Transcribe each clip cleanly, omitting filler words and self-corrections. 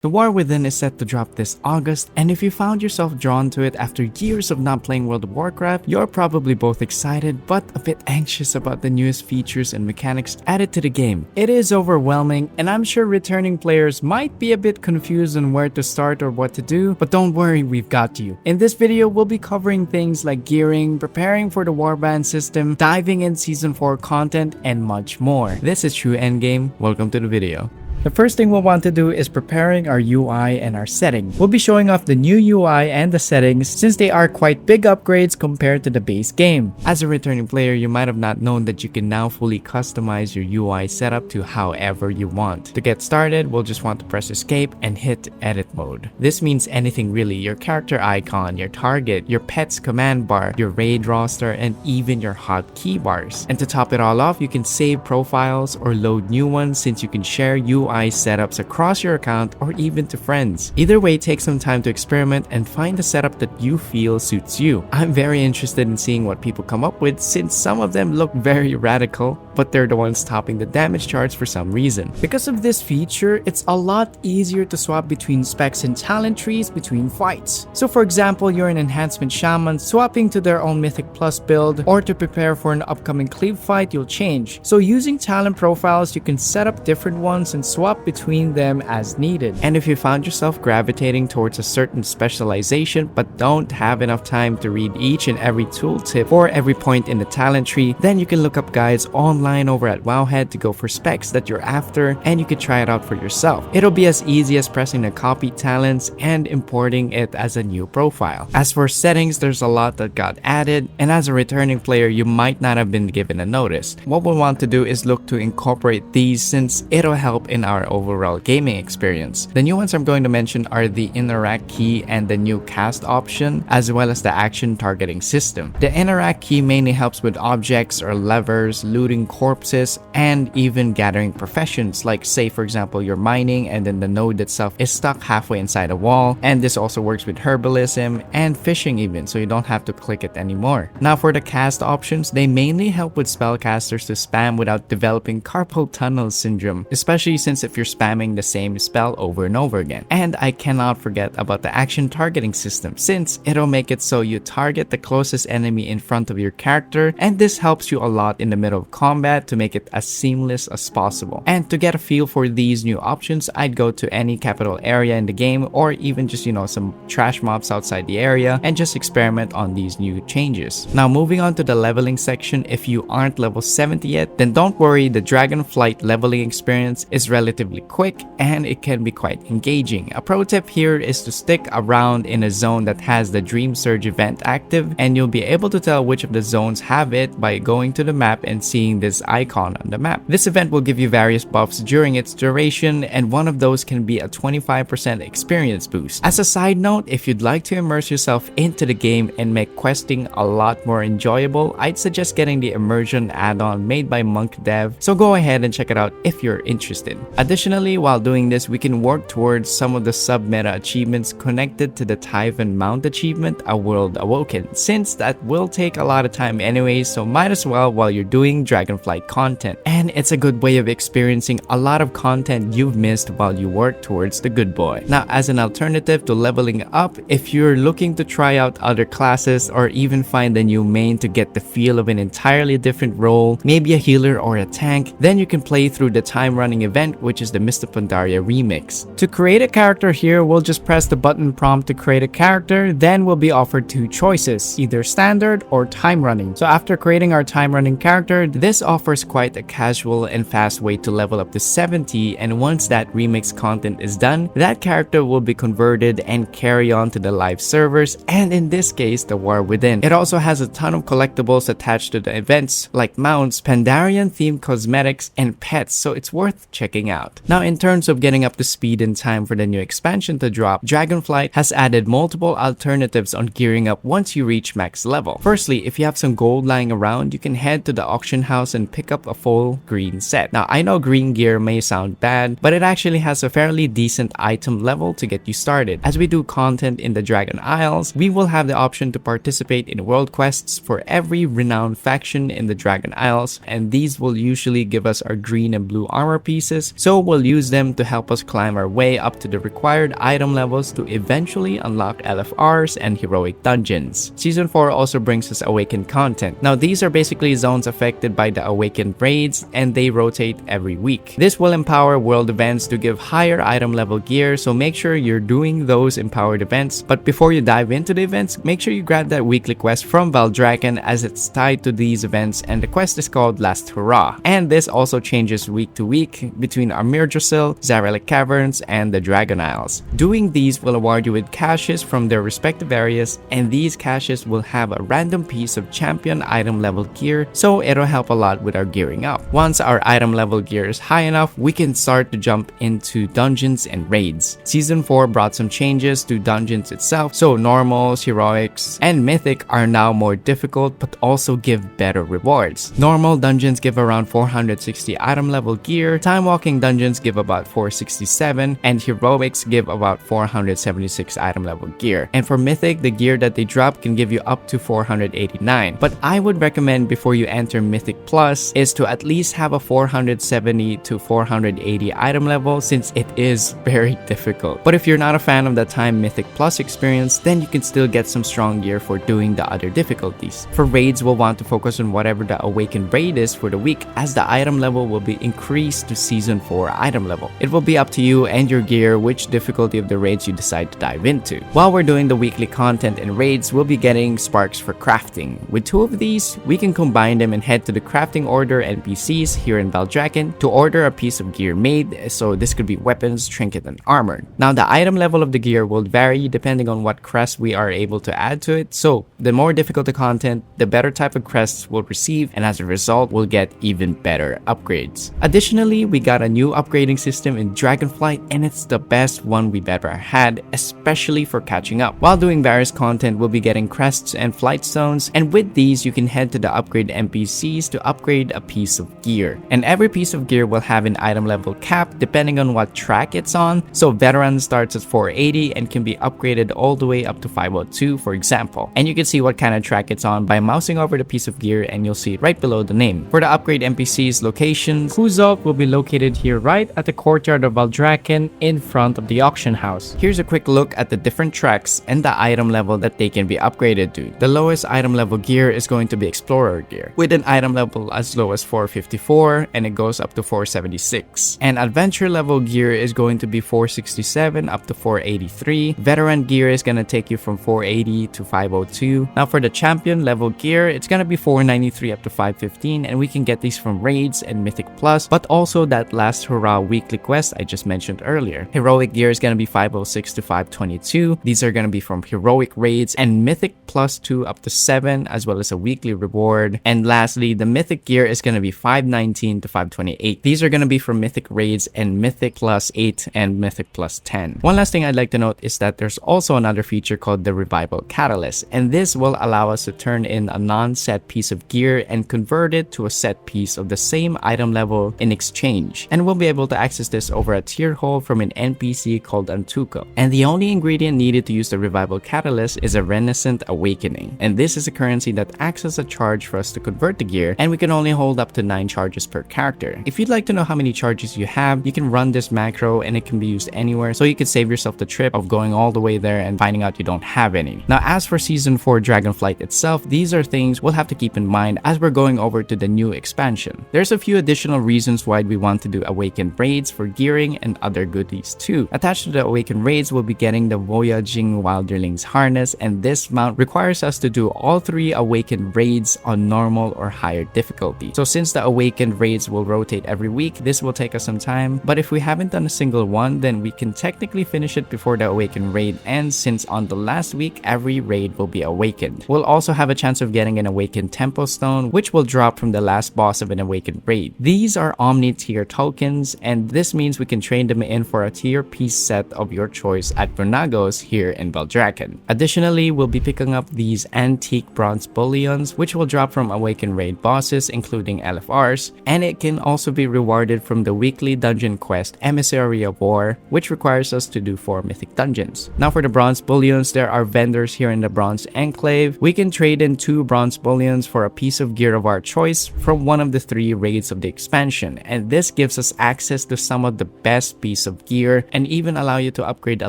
The War Within is set to drop this August, and if you found yourself drawn to it after years of not playing World of Warcraft, you're probably both excited but a bit anxious about the newest features and mechanics added to the game. It is overwhelming, and I'm sure returning players might be a bit confused on where to start or what to do, but don't worry, we've got you. In this video, we'll be covering things like gearing, preparing for the Warband System, diving in Season 4 content, and much more. This is True Endgame. Welcome to the video. The first thing we'll want to do is preparing our UI and our settings. We'll be showing off the new UI and the settings since they are quite big upgrades compared to the base game. As a returning player, you might have not known that you can now fully customize your UI setup to however you want. To get started, we'll just want to press escape and hit edit mode. This means anything really: your character icon, your target, your pet's command bar, your raid roster, and even your hotkey bars. And to top it all off, you can save profiles or load new ones since you can share UI setups across your account or even to friends. Either way, take some time to experiment and find the setup that you feel suits you. I'm very interested in seeing what people come up with since some of them look very radical, but they're the ones topping the damage charts for some reason. Because of this feature, it's a lot easier to swap between specs and talent trees between fights. So for example, you're an enhancement shaman swapping to their own Mythic Plus build, or to prepare for an upcoming cleave fight, you'll change. So using talent profiles, you can set up different ones and swap between them as needed. And if you found yourself gravitating towards a certain specialization but don't have enough time to read each and every tooltip for every point in the talent tree, then you can look up guides online over at Wowhead to go for specs that you're after, and you can try it out for yourself. It'll be as easy as pressing the copy talents and importing it as a new profile. As for settings, there's a lot that got added, and as a returning player, you might not have been given a notice. What we'll want to do is look to incorporate these since it'll help in our overall gaming experience. The new ones I'm going to mention are the interact key and the new cast option, as well as the action targeting system. The interact key mainly helps with objects or levers, looting corpses, and even gathering professions, like say for example you're mining and then the node itself is stuck halfway inside a wall, and this also works with herbalism and fishing even, so you don't have to click it anymore. Now for the cast options, they mainly help with spellcasters to spam without developing carpal tunnel syndrome, especially since if you're spamming the same spell over and over again. And I cannot forget about the action targeting system, since it'll make it so you target the closest enemy in front of your character, and this helps you a lot in the middle of combat to make it as seamless as possible. And to get a feel for these new options, I'd go to any capital area in the game, or even just some trash mobs outside the area, and just experiment on these new changes. Now moving on to the leveling section, if you aren't level 70 yet, then don't worry, the Dragonflight leveling experience is relatively quick and it can be quite engaging. A pro tip here is to stick around in a zone that has the Dream Surge event active, and you'll be able to tell which of the zones have it by going to the map and seeing this icon on the map. This event will give you various buffs during its duration, and one of those can be a 25% experience boost. As a side note, if you'd like to immerse yourself into the game and make questing a lot more enjoyable, I'd suggest getting the Immersion add-on made by Monk Dev, so go ahead and check it out if you're interested. Additionally, while doing this, we can work towards some of the sub-meta achievements connected to the Typhon Mount achievement, A World Awoken, since that will take a lot of time anyway, so might as well while you're doing Dragonflight content. And it's a good way of experiencing a lot of content you've missed while you work towards the good boy. Now, as an alternative to leveling up, if you're looking to try out other classes or even find a new main to get the feel of an entirely different role, maybe a healer or a tank, then you can play through the time running event, which is the Mist of Pandaria remix. To create a character here, we'll just press the button prompt to create a character, then we'll be offered two choices, either standard or time running. So after creating our time running character, this offers quite a casual and fast way to level up to 70, and once that remix content is done, that character will be converted and carry on to the live servers, and in this case, the War Within. It also has a ton of collectibles attached to the events, like mounts, Pandarian themed cosmetics, and pets, so it's worth checking out. Now in terms of getting up to speed in time for the new expansion to drop, Dragonflight has added multiple alternatives on gearing up once you reach max level. Firstly, if you have some gold lying around, you can head to the auction house and pick up a full green set. Now I know green gear may sound bad, but it actually has a fairly decent item level to get you started. As we do content in the Dragon Isles, we will have the option to participate in world quests for every Renown faction in the Dragon Isles, and these will usually give us our green and blue armor pieces, so we'll use them to help us climb our way up to the required item levels to eventually unlock LFRs and heroic dungeons. Season 4 also brings us Awakened content. Now these are basically zones affected by the Awakened raids, and they rotate every week. This will empower world events to give higher item level gear, so make sure you're doing those empowered events. But before you dive into the events, make sure you grab that weekly quest from Valdrakken, as it's tied to these events, and the quest is called Last Hurrah. And this also changes week to week between Amirdrassil, Zaralek Caverns, and the Dragon Isles. Doing these will award you with caches from their respective areas, and these caches will have a random piece of champion item level gear, so it'll help a lot with our gearing up. Once our item level gear is high enough, we can start to jump into dungeons and raids. Season 4 brought some changes to dungeons itself, so normals, heroics, and mythic are now more difficult but also give better rewards. Normal dungeons give around 460 item level gear, time walking dungeons give about 467, and heroics give about 476 item level gear. And for mythic, the gear that they drop can give you up to 489. But I would recommend before you enter Mythic Plus is to at least have a 470 to 480 item level, since it is very difficult. But if you're not a fan of the time Mythic Plus experience, then you can still get some strong gear for doing the other difficulties. For raids, we'll want to focus on whatever the Awakened raid is for the week, as the item level will be increased to Season 4 item level. It will be up to you and your gear which difficulty of the raids you decide to dive into. While we're doing the weekly content and raids, we'll be getting sparks for crafting. With 2 of these, we can combine them and head to the crafting order NPCs here in Valdrakken to order a piece of gear made, so this could be weapons, trinket, and armor. Now the item level of the gear will vary depending on what crest we are able to add to it, so the more difficult the content, the better type of crests we'll receive, and as a result, we'll get even better upgrades. Additionally, we got a new upgrading system in Dragonflight, and it's the best one we've ever had, especially for catching up. While doing various content, we'll be getting crests and flight stones, and with these you can head to the upgrade NPCs to upgrade a piece of gear. And every piece of gear will have an item level cap depending on what track it's on, so veteran starts at 480 and can be upgraded all the way up to 502, for example. And you can see what kind of track it's on by mousing over the piece of gear, and you'll see it right below the name. For the upgrade NPCs locations, Kuzov will be located here right at the courtyard of Valdrakken in front of the auction house. Here's a quick look at the different tracks and the item level that they can be upgraded to. The lowest item level gear is going to be Explorer gear, with an item level as low as 454 and it goes up to 476. And Adventure level gear is going to be 467 up to 483. Veteran gear is going to take you from 480 to 502. Now for the Champion level gear, it's going to be 493 up to 515, and we can get these from raids and Mythic Plus, but also that Last Hurrah weekly quest I just mentioned earlier. Heroic gear is going to be 506 to 522. These are going to be from heroic raids and Mythic Plus 2 up to 7, as well as a weekly reward. And lastly, the Mythic gear is going to be 519 to 528. These are going to be from Mythic raids and Mythic Plus 8 and Mythic Plus 10. One last thing I'd like to note is that there's also another feature called the Revival Catalyst, and this will allow us to turn in a non-set piece of gear and convert it to a set piece of the same item level in exchange. And we'll be able to access this over a tier hole from an NPC called Antuko. And the only ingredient needed to use the Revival Catalyst is a Renaissance Awakening. And this is a currency that acts as a charge for us to convert the gear, and we can only hold up to 9 charges per character. If you'd like to know how many charges you have, you can run this macro and it can be used anywhere, so you can save yourself the trip of going all the way there and finding out you don't have any. Now as for Season 4 Dragonflight itself, these are things we'll have to keep in mind as we're going over to the new expansion. There's a few additional reasons why we want to do Awakened raids for gearing and other goodies too. Attached to the Awakened raids, we'll be getting the Voyaging Wilderlings harness, and this mount requires us to do all 3 Awakened raids on normal or higher difficulty. So since the Awakened raids will rotate every week, this will take us some time, but if we haven't done a single one, then we can technically finish it before the Awakened raid ends, since on the last week every raid will be awakened. We'll also have a chance of getting an Awakened Tempo Stone, which will drop from the last boss of an Awakened raid. These are Omni tier tokens, and this means we can trade them in for a tier piece set of your choice at Brunagos here in Valdrakken. Additionally, we'll be picking up these antique bronze bullions, which will drop from Awakened raid bosses including LFRs, and it can also be rewarded from the weekly dungeon quest Emissary of War, which requires us to do 4 mythic dungeons. Now for the bronze bullions, there are vendors here in the Bronze Enclave. We can trade in 2 bronze bullions for a piece of gear of our choice from one of the 3 raids of the expansion, and this gives us us access to some of the best piece of gear and even allow you to upgrade a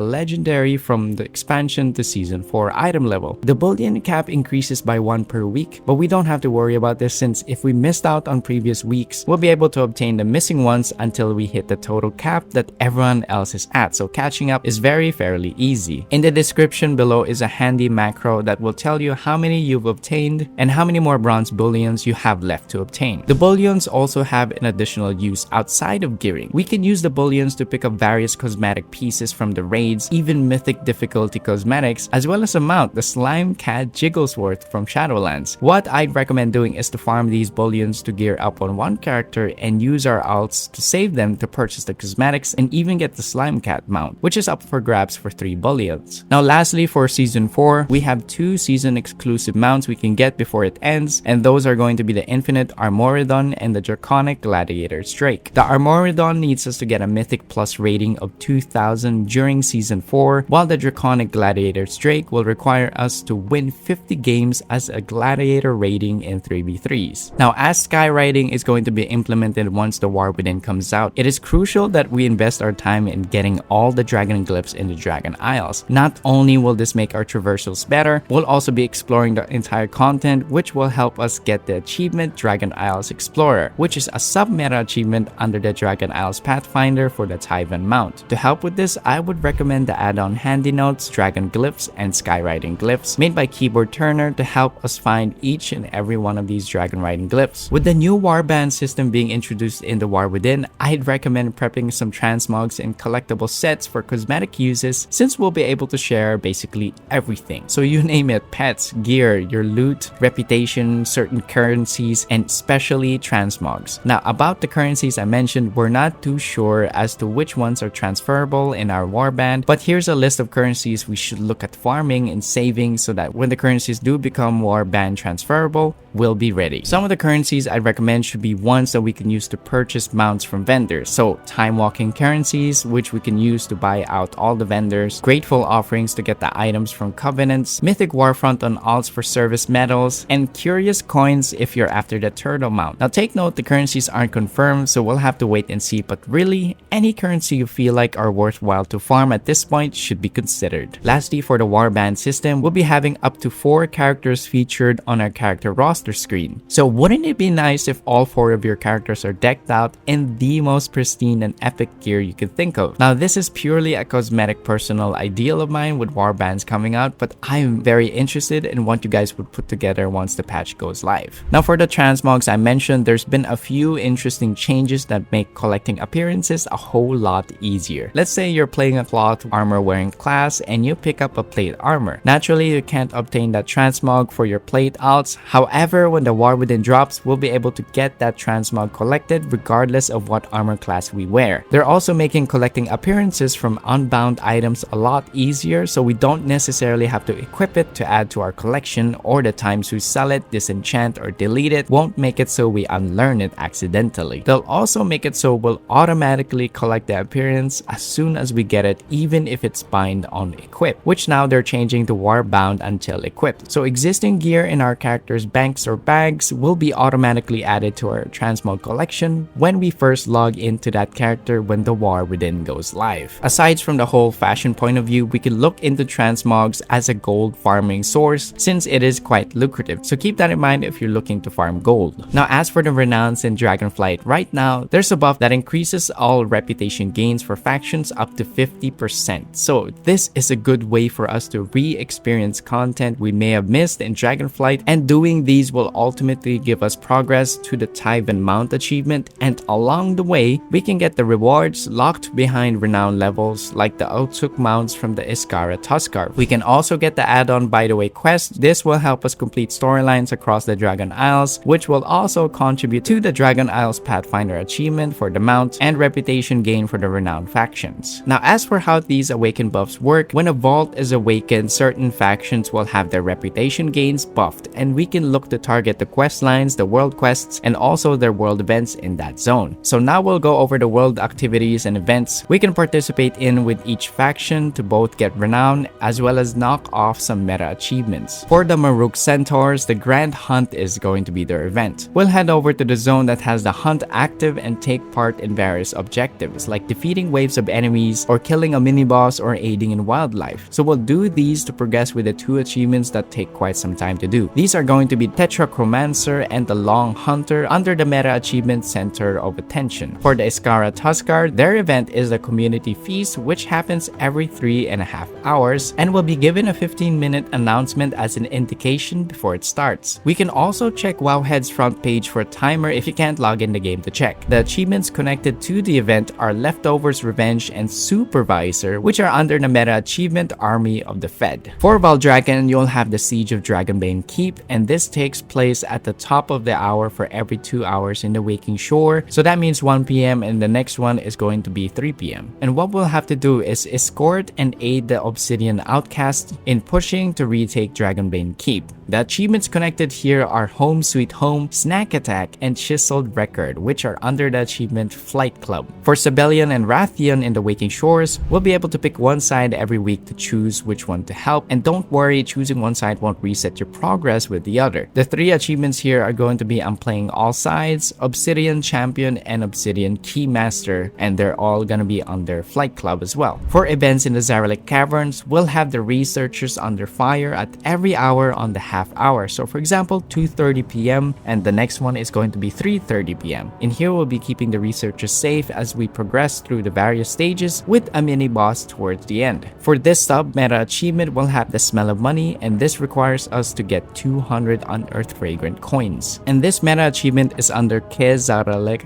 legendary from the expansion to season 4 item level. The bullion cap increases by 1 per week, but we don't have to worry about this since if we missed out on previous weeks, we'll be able to obtain the missing ones until we hit the total cap that everyone else is at, so catching up is fairly easy. In the description below is a handy macro that will tell you how many you've obtained and how many more bronze bullions you have left to obtain. The bullions also have an additional use outside of gearing. We can use the bullions to pick up various cosmetic pieces from the raids, even mythic difficulty cosmetics, as well as a mount, the Slime Cat Jigglesworth from Shadowlands. What I'd recommend doing is to farm these bullions to gear up on one character and use our alts to save them to purchase the cosmetics and even get the Slime Cat mount, which is up for grabs for 3 bullions. Now lastly, for season 4, we have 2 season exclusive mounts we can get before it ends, and those are going to be the Infinite Armoridon and the Draconic Gladiator's Drake. The Armoridon needs us to get a Mythic Plus rating of 2000 during season 4, while the Draconic Gladiator's Drake will require us to win 50 games as a Gladiator rating in 3v3s. Now as skywriting is going to be implemented once the War Within comes out, it is crucial that we invest our time in getting all the dragon glyphs in the Dragon Isles. Not only will this make our traversals better, we'll also be exploring the entire content, which will help us get the achievement Dragon Isles Explorer, which is a sub-meta achievement under the Dragon Isles Pathfinder for the Tyvan mount. To help with this, I would recommend the add-on Handy Notes, Dragon Glyphs, and Skywriting Glyphs made by Keyboard Turner to help us find each and every one of these dragon writing glyphs. With the new Warband system being introduced in the War Within, I'd recommend prepping some transmogs and collectible sets for cosmetic uses, since we'll be able to share basically everything. So you name it, pets, gear, your loot, reputation, certain currencies, and especially transmogs. Now about the currencies I mentioned, we're not too sure as to which ones are transferable in our warband, but here's a list of currencies we should look at farming and saving so that when the currencies do become warband transferable, we'll be ready. Some of the currencies I'd recommend should be ones that we can use to purchase mounts from vendors. So time walking currencies, which we can use to buy out all the vendors, grateful offerings to get the items from covenants, mythic warfront on alts for service medals, and curious coins if you're after the turtle mount. Now take note, the currencies aren't confirmed, so we'll have to wait and see, but really any currency you feel like are worthwhile to farm at this point should be considered. Lastly, for the warband system, we'll be having up to 4 characters featured on our character roster screen. So wouldn't it be nice if all 4 of your characters are decked out in the most pristine and epic gear you could think of? Now this is purely a cosmetic personal ideal of mine with warbands coming out, but I'm very interested in what you guys would put together once the patch goes live. Now for the transmogs I mentioned, there's been a few interesting changes that make collecting appearances a whole lot easier. Let's say you're playing a cloth armor wearing class and you pick up a plate armor. Naturally you can't obtain that transmog for your plate alts. However, when the War Within drops, we'll be able to get that transmog collected regardless of what armor class we wear. They're also making collecting appearances from unbound items a lot easier, so we don't necessarily have to equip it to add to our collection, or the times we sell it, disenchant, or delete it won't make it so we unlearn it accidentally. They'll also make it so we'll automatically collect the appearance as soon as we get it, even if it's bind on equip, which now they're changing to war bound until equipped. So existing gear in our characters' banks or bags will be automatically added to our transmog collection when we first log into that character when the War Within goes live. Aside from the whole fashion point of view, we can look into transmogs as a gold farming source since it is quite lucrative, so keep that in mind if you're looking to farm gold. Now as for the Renowns in Dragonflight, right now there's a buff that increases all reputation gains for factions up to 50%. So this is a good way for us to re-experience content we may have missed in Dragonflight, and doing these will ultimately give us progress to the Tyvan mount achievement, and along the way we can get the rewards locked behind renown levels like the Outsuk mounts from the Iskaara Tuskarr. We can also get the add-on By the Way quest. This will help us complete storylines across the Dragon Isles, which will also contribute to the Dragon Isles Pathfinder achievement for the mount and reputation gain for the Renown Factions. Now as for how these awaken buffs work, when a vault is awakened, certain factions will have their reputation gains buffed, and we can look to target the quest lines, the world quests, and also their world events in that zone. So now we'll go over the world activities and events we can participate in with each faction to both get renown as well as knock off some meta achievements. For the Maruuk Centaurs, the Grand Hunt is going to be their event. We'll head over to the zone that has the hunt active and take part in various objectives like defeating waves of enemies or killing a mini-boss or aiding in wildlife. So we'll do these to progress with the 2 achievements that take quite some time to do. These are going to be Tetrachromancer and the Long Hunter under the meta achievement Center of Attention. For the Iskaara Tuskarr, their event is the Community Feast, which happens every 3.5 hours and will be given a 15-minute announcement as an indication before it starts. We can also check Wowhead's front page for a timer if you can't log in the game to check. The achievements connected to the event are Leftovers, Revenge, and Supervisor, which are under the meta achievement Army of the Fed. For Valdragon, you'll have the Siege of Dragonbane Keep, and this takes place at the top of the hour for every 2 hours in the Waking Shore, so that means 1 p.m. and the next one is going to be 3 p.m. And what we'll have to do is escort and aid the Obsidian Outcast in pushing to retake Dragonbane Keep. The achievements connected here are Home Sweet Home, Snack Attack, and Chiseled Record, which are under the achievement Flight Club. For Sabellion and Wrathion in the Waking Shores, we'll be able to pick one side every week to choose which one to help, and don't worry, choosing one side won't reset your progress with the other. The 3 achievements here are going to be I'm playing all sides, Obsidian Champion, and Obsidian Keymaster, and they're all gonna be under Flight Club as well. For events in the Zaralek Caverns, we'll have the Researchers Under Fire at every hour on the half hour. So for example, 2:30 p.m. and the next one is going to be 3:30 p.m. In here, we'll be keeping the researchers safe as we progress through the various stages with a mini boss towards the end. For this sub meta achievement, we'll have the Smell of Money, and this requires us to get 200 unearthed fragrant coins. And this meta achievement is under Ke Zaralek.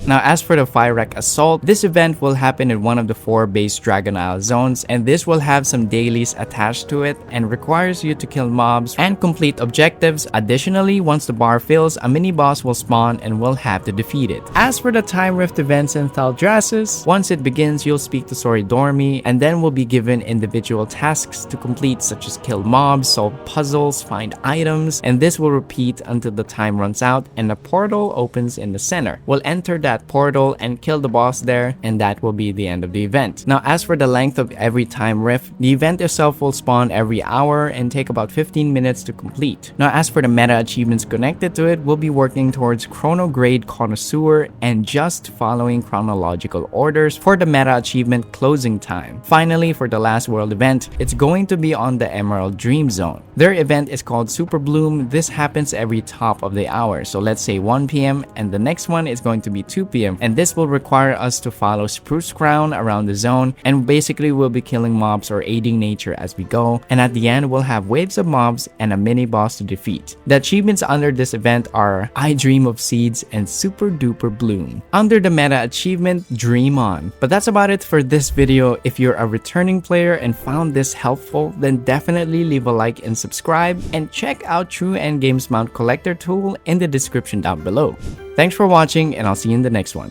Now as for the Fyrakk Assault, this event will happen in one of the 4 base Dragon Isle zones, and this will have some dailies attached to it and requires you to kill mobs and complete objectives. Additionally, once the bar fills, a mini boss will spawn and we'll have to defeat it. As for the Time Rift events in Thaldrassil, once it begins, you'll speak to Sori Dormi, and then we'll be given individual tasks to complete, such as kill mobs, solve puzzles, find items, and this will repeat until the time runs out and a portal opens in the center. We'll enter that portal and kill the boss there, and that will be the end of the event. Now as for the length of every Time Rift, the event itself will spawn every hour and take about 15 minutes to complete. Now as for the meta achievements connected to it, we'll be working towards Chronograde Connoisseur and just following chronological orders for the meta achievement Closing Time. Finally, for the last world event, it's going to be on the Emerald Dream Zone. Their event is called Super Bloom. This happens every top of the hour, so let's say 1 p.m. and the next one is going to be 2 p.m. and this will require us to follow Spruce Crown around the zone, and basically we'll be killing mobs or aiding nature as we go, and at the end we'll have waves of mobs and a mini boss to defeat. The achievements under this event are I Dream of Seeds and Super Duper Bloom under the meta achievement Dream On. But that's about it for this video. If you're a returning player and found this helpful, then definitely leave a like and subscribe, and check out True Endgame's Mount Collector tool in the description down below. Thanks for watching, and I'll see you in the next one.